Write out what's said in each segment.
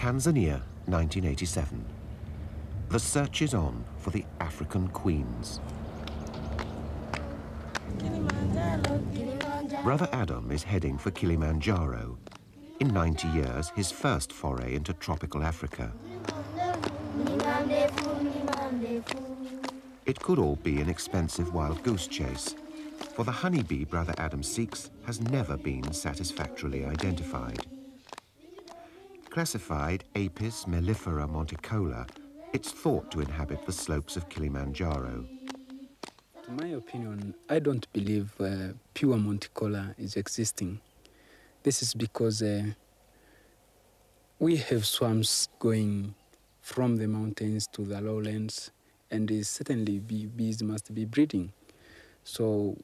Tanzania, 1987. The search is on for the African queens. Brother Adam is heading for Kilimanjaro. In 90 years, his first foray into tropical Africa. It could all be an expensive wild goose chase, for the honeybee Brother Adam seeks has never been satisfactorily identified. Classified Apis mellifera monticola, it's thought to inhabit the slopes of Kilimanjaro. In my opinion, I don't believe pure monticola is existing. This is because we have swamps going from the mountains to the lowlands, and certainly bees must be breeding. So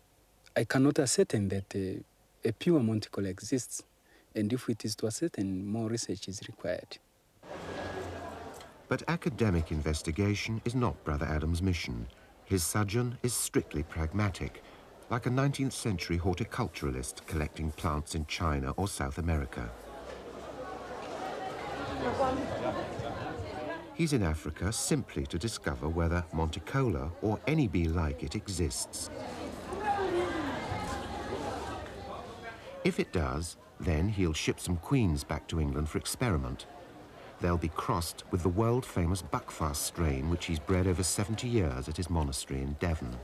I cannot ascertain that a pure monticola exists, and if it is to ascertain, more research is required. But academic investigation is not Brother Adam's mission. His sojourn is strictly pragmatic, like a 19th century horticulturalist collecting plants in China or South America. He's in Africa simply to discover whether monticola or any bee like it exists. If it does, then he'll ship some queens back to England for experiment. They'll be crossed with the world-famous Buckfast strain, which he's bred over 70 years at his monastery in Devon.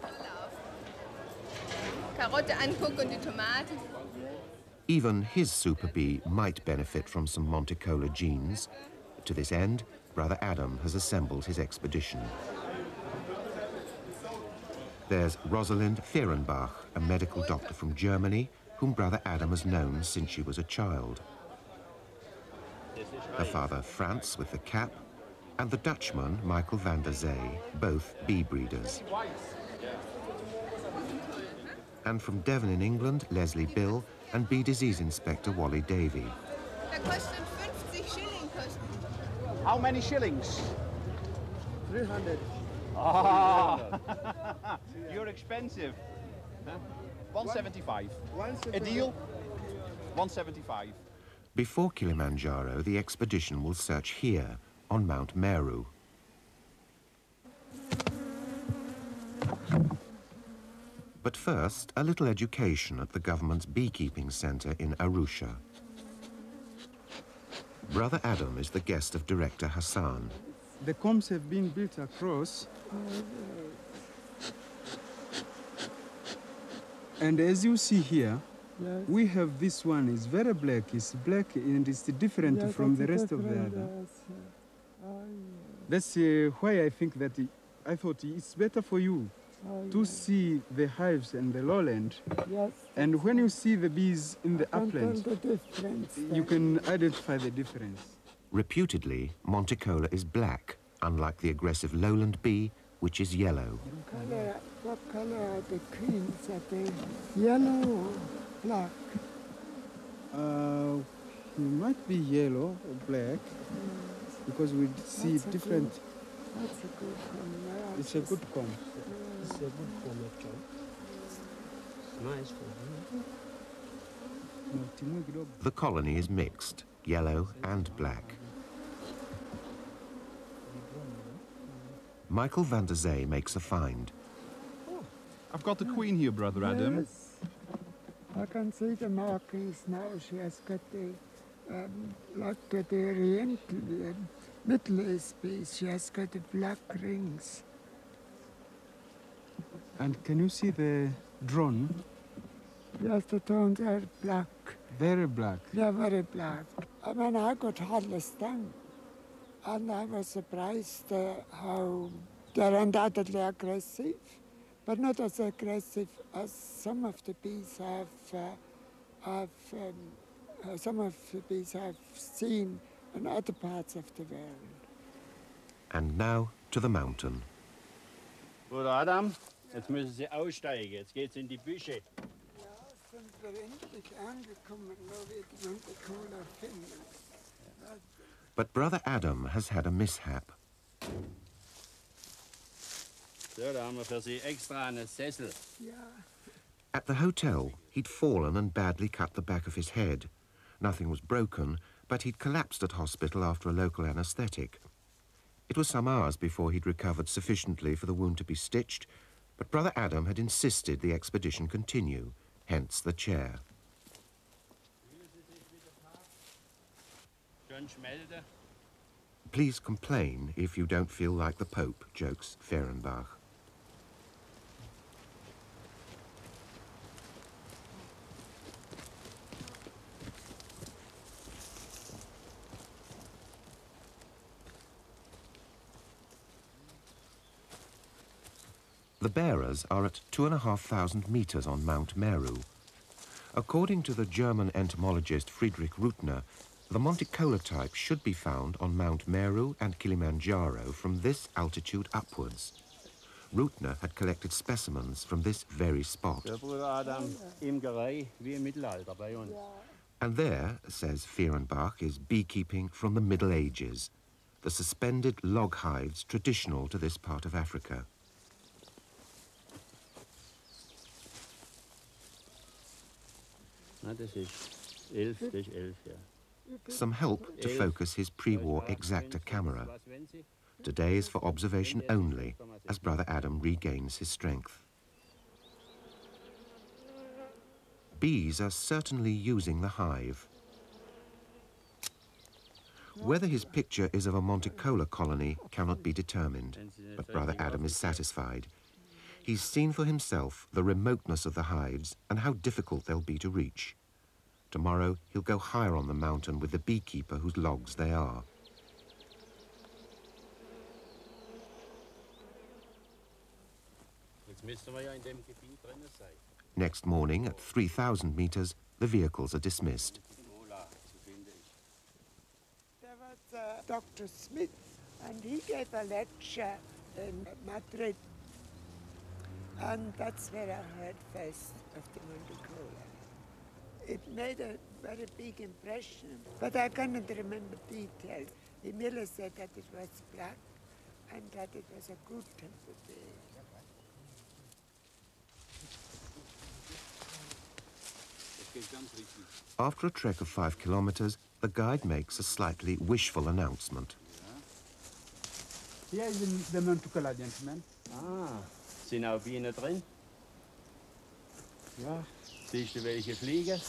Even his super bee might benefit from some monticola genes. To this end, Brother Adam has assembled his expedition. There's Rosalind Fehrenbach, a medical doctor from Germany, whom Brother Adam has known since she was a child. Her father, Franz, with the cap, and the Dutchman, Michael van der Zee, both bee breeders. And from Devon in England, Leslie Bill, and bee disease inspector Wally Davey. How many shillings? 300. Ah, you're expensive. Huh? 175. A deal? 175. Before Kilimanjaro, the expedition will search here, on Mount Meru. But first, a little education at the government's beekeeping centre in Arusha. Brother Adam is the guest of Director Hassan. The combs have been built across. And as you see here, yes, we have this one. It's very black. It's black and it's different, yes, from the rest of the other. That's why I think that I thought it's better for you to see the hives and the lowland. Yes. And when you see the bees in the upland, you can identify the difference. Reputedly, monticola is black, unlike the aggressive lowland bee, which is yellow. What color are the queens? Are they yellow or black? It might be yellow or black, because we see different. That's a good one. It's a good comb. It's a good comb, actually. Nice comb. The colony is mixed, yellow and black. Michael van der Zee makes a find. Oh, I've got the queen here, Brother Adam. Yes. I can see the markings now. She has got the, like the Oriental, Middle East bees. She has got the black rings. And can you see the drone? Yes, the drones are black. Very black. Yeah, very black. I mean, I got heartless stung. And I was surprised how they're undoubtedly aggressive, but not as aggressive as some of the bees I've seen in other parts of the world. And now to the mountain. Bruder Adam, jetzt müssen Sie aussteigen. Jetzt geht's in die Büsche. Ja, sind wir endlich angekommen, wo wir die Monticola finden. But Brother Adam has had a mishap. So, da haben wir für Sie extra einen Sessel. Yeah. At the hotel, he'd fallen and badly cut the back of his head. Nothing was broken, but he'd collapsed at hospital after a local anaesthetic. It was some hours before he'd recovered sufficiently for the wound to be stitched, but Brother Adam had insisted the expedition continue, hence the chair. Please complain if you don't feel like the Pope, jokes Fehrenbach. The bearers are at 2,500 meters on Mount Meru. According to the German entomologist Friedrich Rutner, the Monticola type should be found on Mount Meru and Kilimanjaro from this altitude upwards. Rutner had collected specimens from this very spot. And there, says Fehrenbach, is beekeeping from the Middle Ages, the suspended log hives traditional to this part of Africa. Some help to focus his pre-war exactor camera. Today is for observation only, as Brother Adam regains his strength. Bees are certainly using the hive. Whether his picture is of a Monticola colony cannot be determined, but Brother Adam is satisfied. He's seen for himself the remoteness of the hives and how difficult they'll be to reach. Tomorrow he'll go higher on the mountain with the beekeeper whose logs they are. Next morning, at 3,000 meters, the vehicles are dismissed. There was Dr. Smith, and he gave a lecture in Madrid. And that's where I heard first of the Monticola. It made a very big impression, but I cannot remember details. He merely said that it was black and that it was a good temperature. After a trek of 5 kilometers, the guide makes a slightly wishful announcement. Here is the Monticola, gentlemen. Ah, sind auch Bienen drin? Ja. Siehst du welche fliegen?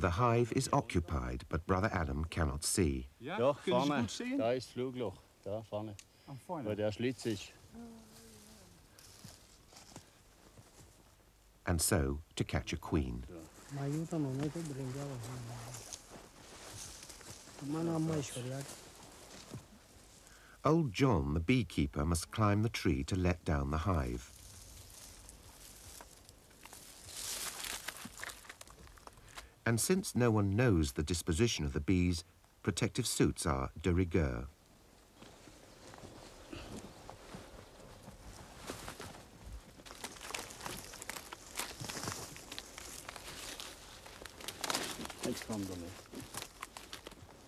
The hive is occupied, but Brother Adam cannot see. Ja, Doch, kunnen ze vorne. goed zien? Da ist das Flugloch. Da vorne. I'm fine. Wo der Schlitz ist. And so, to catch a queen. Old John, the beekeeper, must climb the tree to let down the hive. And since no one knows the disposition of the bees, protective suits are de rigueur. Jetzt kommt er nicht.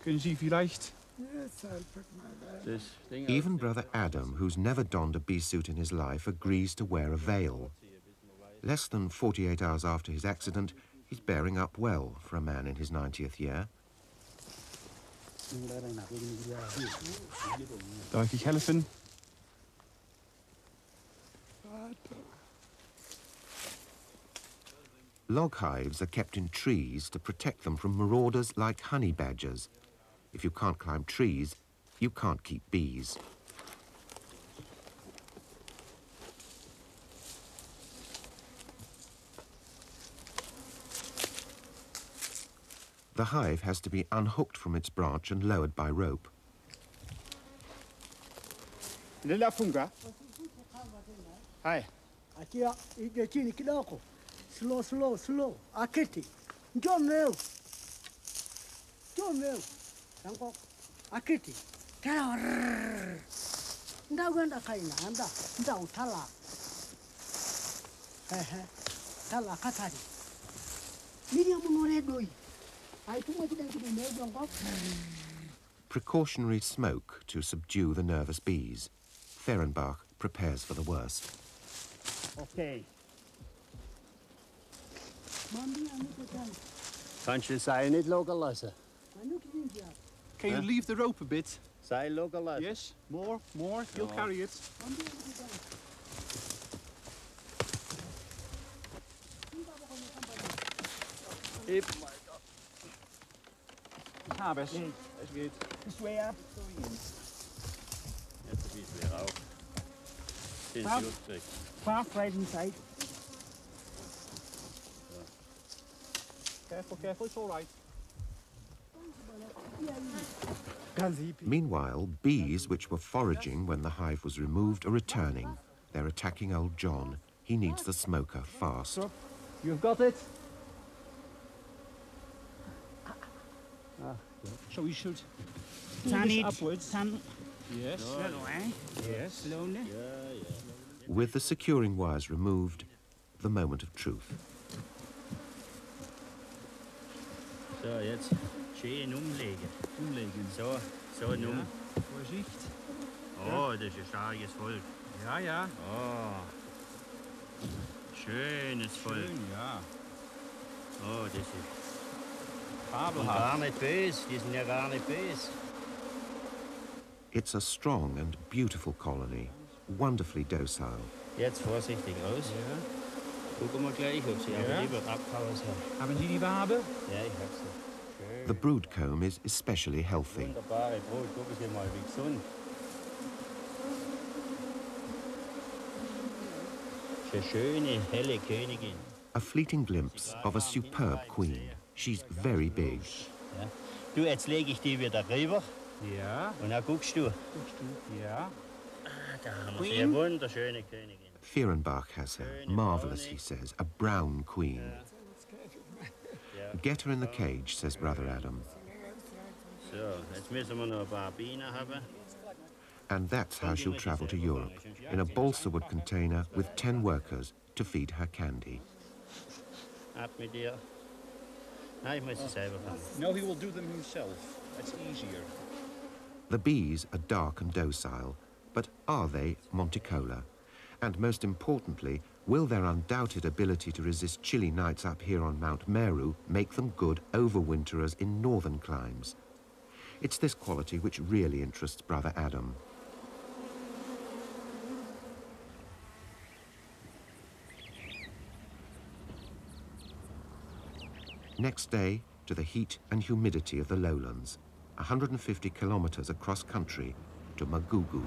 Kunnen ze vielleicht... Yes, I'll put my veil. Das Ding Even Brother Adam, who's never donned a bee suit in his life, agrees to wear a veil. Less than 48 hours after his accident, he's bearing up well for a man in his 90th year. Darf ich helfen? Log hives are kept in trees to protect them from marauders like honey badgers. If you can't climb trees, you can't keep bees. The hive has to be unhooked from its branch and lowered by rope. Lila funga. Hi. Akia ige chini kidogo. Slow, slow, slow. Akiti. Njoo leo. Njoo leo. Yango. Akiti. Tala. Ndagwenda kaina. Nda utala. Tala katari. Miriam munore doi. Precautionary smoke to subdue the nervous bees. Fehrenbach prepares for the worst. Okay. Kannst du das Seil nicht locker lassen? Can you leave the rope a bit? Seil locker lassen? Yes, more. You'll carry it. Hip. Ich habe es. Es geht. Jetzt ein bisschen rauf. Den Rauf. Schluss weg. Fast right inside. Careful, it's all right. Meanwhile, bees, which were foraging when the hive was removed, are returning. They're attacking old John. He needs the smoker fast. You've got it. So we should Turn this it upwards. turn Yes. that way. Yes. Slowly. With the securing wires removed, the moment of truth. So, jetzt schön umlegen. Umlegen. So um. Vorsicht. Oh, das ist ein starkes Volk. Ja. Oh. Schönes Volk. Schön, ja. Oh, das ist Fabelhaft. gar nicht böse. Die sind ja gar nicht böse. It's a strong and beautiful colony, wonderfully docile. Jetzt vorsichtig raus. Ja. Gucken wir gleich, ob sie aber lieber abhauen soll. Haben Sie die Wabe? Ja, ich hab sie. The brood comb is especially healthy. Wunderbare Brot. Gucken Sie mal, wie gesund. Eine schöne, helle Königin. A fleeting glimpse of a superb queen. She's very big. Ja. Du, jetzt lege ich die wieder rüber Ja. und dann guckst du. Ja. Da haben wir sie, eine wunderschöne Königin. Fehrenbach has her. Marvelous, he says. A brown queen. Get her in the cage, says Brother Adam. So, jetzt müssen wir noch ein paar Bienen haben. And that's how she'll travel to Europe, in a balsa wood container with 10 workers to feed her candy. Ab mit dir. Nein, ich muss sie selber fangen. No, he will do them himself. That's easier. The bees are dark and docile, but are they Monticola? And most importantly, will their undoubted ability to resist chilly nights up here on Mount Meru make them good overwinterers in northern climes? It's this quality which really interests Brother Adam. Next day, to the heat and humidity of the lowlands, 150 kilometers across country to Magugu.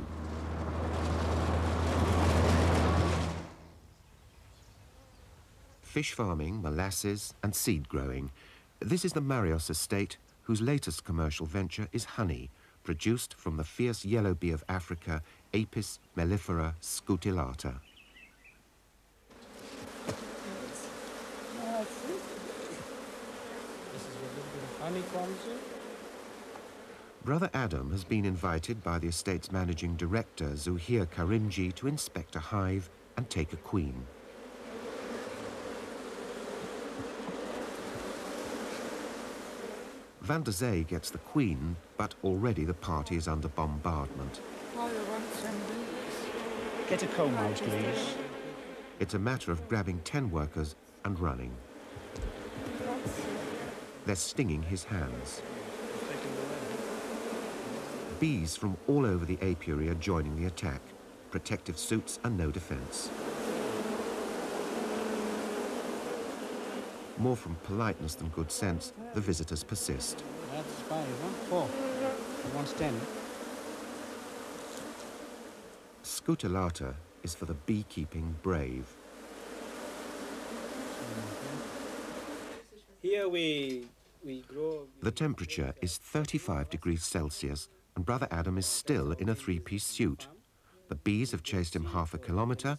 Fish farming, molasses and seed growing. This is the Marios estate, whose latest commercial venture is honey, produced from the fierce yellow bee of Africa, Apis mellifera scutellata. Brother Adam has been invited by the estate's managing director, Zuhir Karimji, to inspect a hive and take a queen. Van der Zee gets the queen, but already the party is under bombardment. Get a comb out, please. It's a matter of grabbing 10 workers and running. They're stinging his hands. Bees from all over the apiary are joining the attack. Protective suits and no defense. More from politeness than good sense, the visitors persist. That's 5, huh? 4. One's 10. Scutellata is for the beekeeping brave. Here we grow. The temperature is 35 degrees Celsius, and Brother Adam is still in a three-piece suit. The bees have chased him half a kilometre,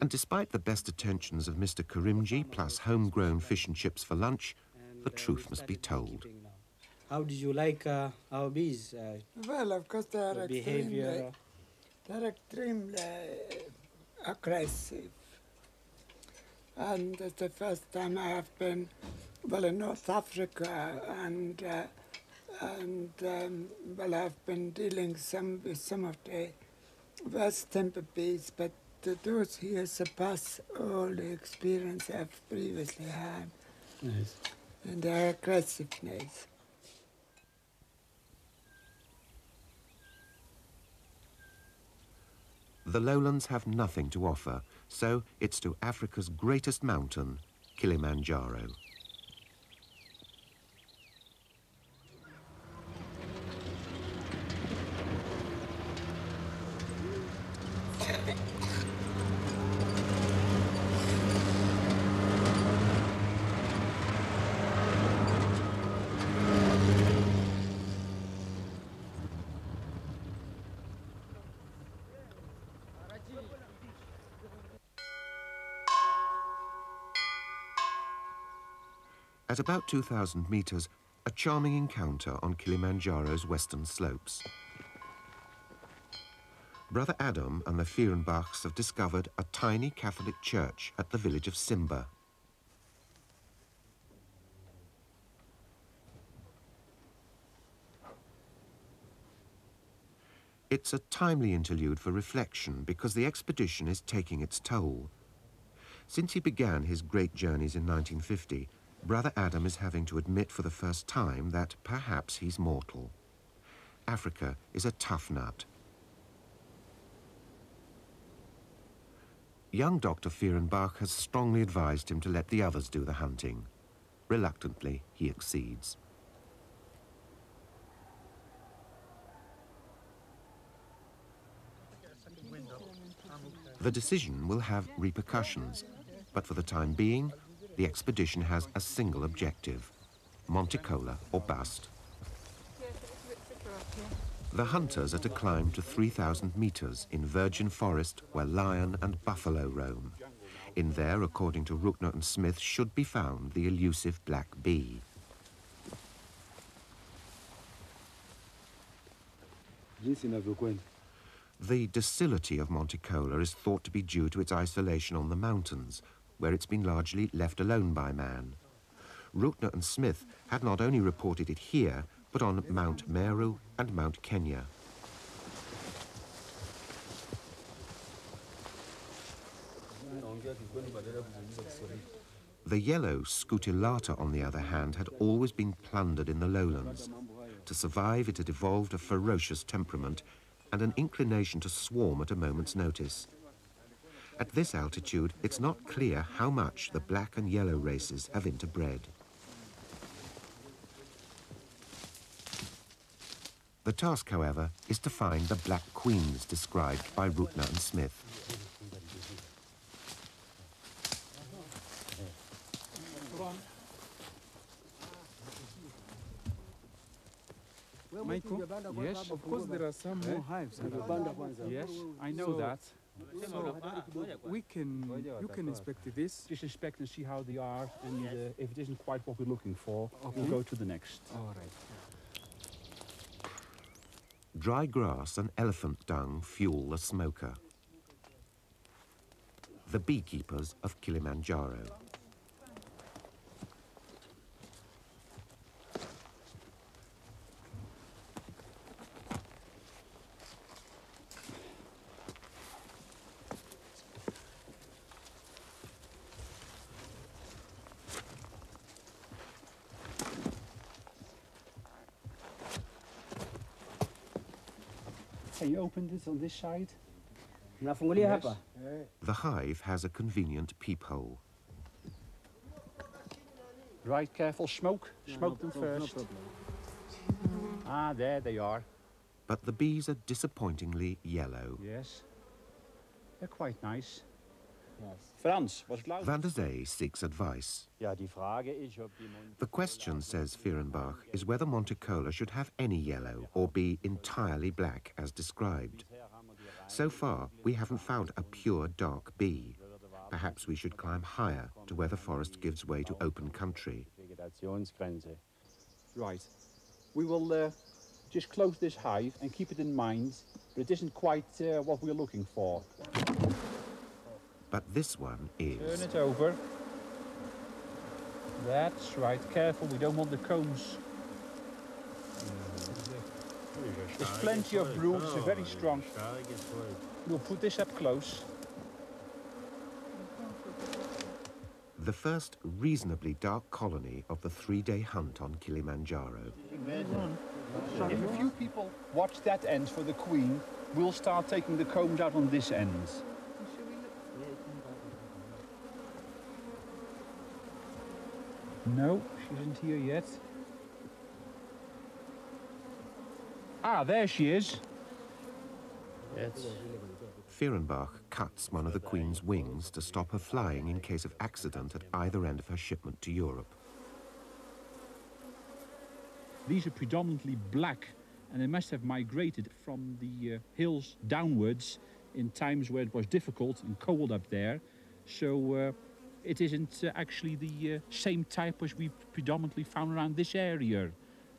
and despite the best attentions of Mr. Karimji, plus homegrown fish and chips for lunch, the truth must be told. How did you like our bees? Well, of course, they are Behavior. extremely aggressive. And it's the first time I have been, well, in North Africa, and well, I've been dealing with some of the worst temper bees, but those here surpass all the experience I've previously had. Nice. and their aggressiveness. The lowlands have nothing to offer, so it's to Africa's greatest mountain, Kilimanjaro. At about 2,000 meters, a charming encounter on Kilimanjaro's western slopes. Brother Adam and the Fierenbachs have discovered a tiny Catholic church at the village of Simba. It's a timely interlude for reflection because the expedition is taking its toll. Since he began his great journeys in 1950, Brother Adam is having to admit for the first time that perhaps he's mortal. Africa is a tough nut. Young Dr. Fierenbach has strongly advised him to let the others do the hunting. Reluctantly, he accedes. The decision will have repercussions, but for the time being, the expedition has a single objective: Monticola or bust. The hunters are to climb to 3,000 meters in virgin forest where lion and buffalo roam. In there, according to Ruckner and Smith, should be found the elusive black bee. The docility of Monticola is thought to be due to its isolation on the mountains, where it's been largely left alone by man. Ruckner and Smith had not only reported it here, but on Mount Meru and Mount Kenya. The yellow scutellata, on the other hand, had always been plundered in the lowlands. To survive, it had evolved a ferocious temperament and an inclination to swarm at a moment's notice. At this altitude, it's not clear how much the black and yellow races have interbred. The task, however, is to find the black queens described by Ruckner and Smith. Michael? Yes, of course there are some more hives. Yes, I know that. So you can inspect this. Just inspect and see how they are, and if it isn't quite what we're looking for, we'll go to the next. All right. Dry grass and elephant dung fuel the smoker. The beekeepers of Kilimanjaro. Can you open this on this side? Yes. The hive has a convenient peephole. Right, careful, smoke. Smoke them first. Ah, there they are. But the bees are disappointingly yellow. Yes. They're quite nice. Frans, was het luid? Van der Zee seeks advice. Ja, die Frage is ob die The question, says Fierenbach, is whether Monticola should have any yellow or be entirely black as described. So far, we haven't found a pure dark bee. Perhaps we should climb higher to where the forest gives way to open country. Vegetationsgrenze. Right. We will just close this hive and keep it in mind, but it isn't quite what we're looking for. But this one is. Turn it over. That's right. Careful, we don't want the combs. There's plenty of brood, they're very strong. We'll put this up close. The first reasonably dark colony of the 3-day hunt on Kilimanjaro. If a few people watch that end for the queen, we'll start taking the combs out on this end. No, she isn't here yet. Ah, there she is. Fehrenbach cuts one of the queen's wings to stop her flying in case of accident at either end of her shipment to Europe. These are predominantly black, and they must have migrated from the hills downwards in times where it was difficult and cold up there. So it isn't actually the same type as we've predominantly found around this area.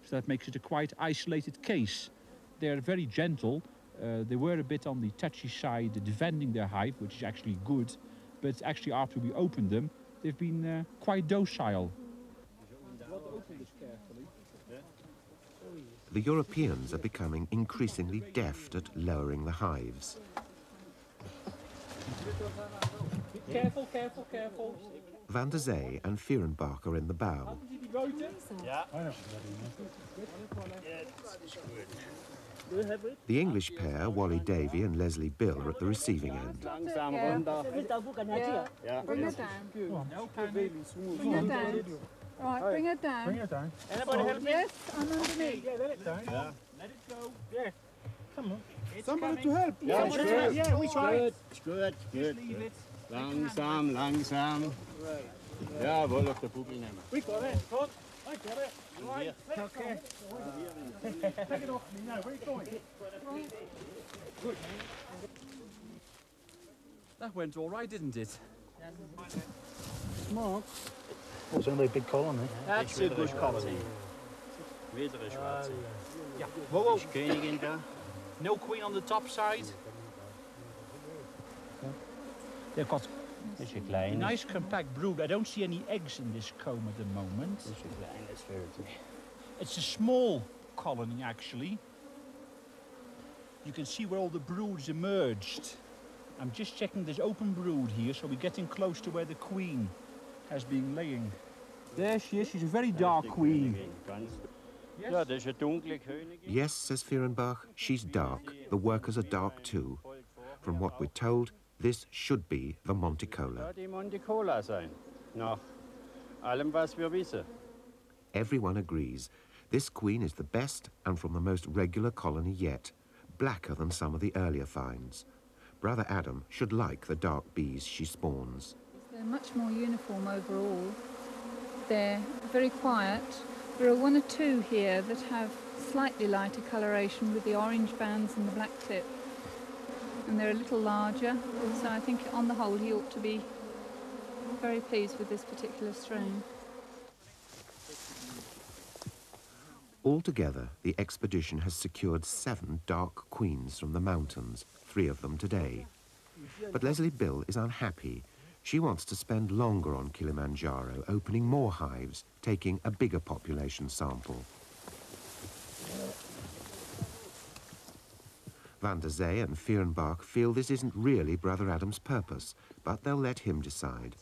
So that makes it a quite isolated case. They're very gentle. They were a bit on the touchy side defending their hive, which is actually good. But actually after we opened them, they've been quite docile. The Europeans are becoming increasingly deft at lowering the hives. Careful, careful, careful. Van der Zee and Fehrenbach are in the bow. The English pair, Wally Davy and Leslie Bill, are at the receiving end. Bring it down. Right, bring it down. Bring it down. Anybody help me? Yes, I'm underneath. Yeah, let it down. Yeah. Let it go. Yeah. Come on. It's Somebody coming. to help. Ja, Somebody it's to help. good. Yeah, we try. Good, good, Just good. leave it. Langsam, langsam. Jawohl, auf der Bugel nehmen. We got it. Good. I got it. Right. Okay. Take it off me now. Where are you going? Good. That went all right, didn't it? Mark. Oh, it's only a big colony. That's a good colony. Wieder eine schwarze. Yeah. Whoa, whoa. Ist Königin da? No queen on the top side. They've got Ist ein a kleines. nice compact brood. I don't see any eggs in this comb at the moment. Ist ein kleines Vögel. It's a small colony, actually. You can see where all the broods emerged. I'm just checking this open brood here, so we're getting close to where the queen has been laying. There she is. She's a very dark queen. Ja, das ist eine dunkle Königin. Yes, says Fehrenbach, she's dark. The workers are dark too. From what we're told, this should be the Monticola. Ja, die Monticola sein. Nach allem, was wir wissen. Everyone agrees. This queen is the best and from the most regular colony yet, blacker than some of the earlier finds. Brother Adam should like the dark bees she spawns. They're much more uniform overall. They're very quiet. There are one or two here that have slightly lighter coloration with the orange bands and the black tip. And they're a little larger, so I think on the whole he ought to be very pleased with this particular strain. Altogether, the expedition has secured 7 dark queens from the mountains, 3 of them today. But Leslie Bill is unhappy. She wants to spend longer on Kilimanjaro, opening more hives, taking a bigger population sample. Van der Zee and Fehrenbach feel this isn't really Brother Adam's purpose, but they'll let him decide.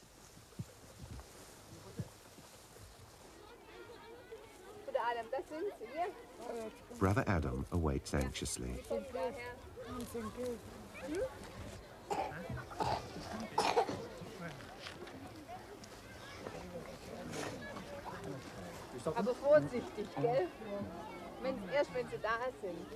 Brother Adam awaits anxiously. Aber vorsichtig, gell? Erst wenn sie da sind.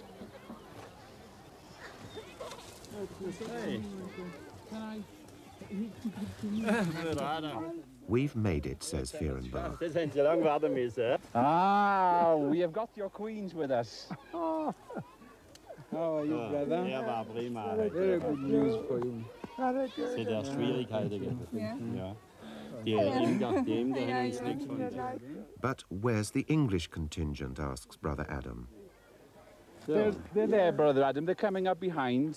We've made it, says Fehrenbach. Das haben Sie lange warten müssen. Ah, we have got your queens with us. How are you, brother? Ja, war prima. Very good news for you. Es hat erst Schwierigkeiten gegeben. Ja. Die Imker haben uns nichts von. But where's the English contingent, asks Brother Adam. They're there, Brother Adam. They're coming up behind.